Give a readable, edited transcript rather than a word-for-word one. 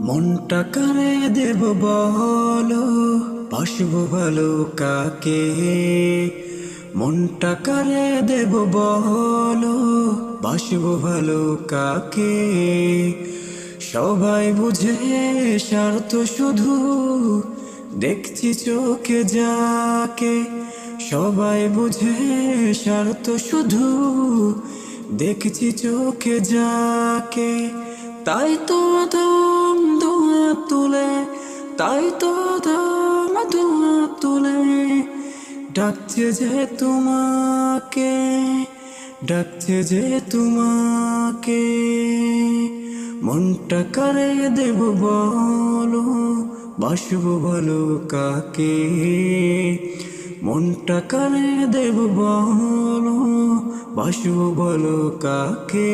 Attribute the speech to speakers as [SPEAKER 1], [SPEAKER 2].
[SPEAKER 1] মনটা কারে দেব বলো, বাসবো ভালো কাকে। মনটা কারে দেব বলো, বাসবো ভালো কাকে। সবাই বুঝে স্বার্থ শুধু, দেখছি চোখে যাকে। সবাই বুঝে স্বার্থ শুধু, দেখছি চোখে যাকে। তাই তো দম ধোঁয়া তুলে, তাই তো দম ধোঁয়া তুলে ডাকছে যে তোমাকে, ডাকছে যে তোমাকে। মনটা কারে দেব বলো, বাসবো ভালো কাকে। মনটা কারে দেব বলো, বাসবো ভালো কাকে।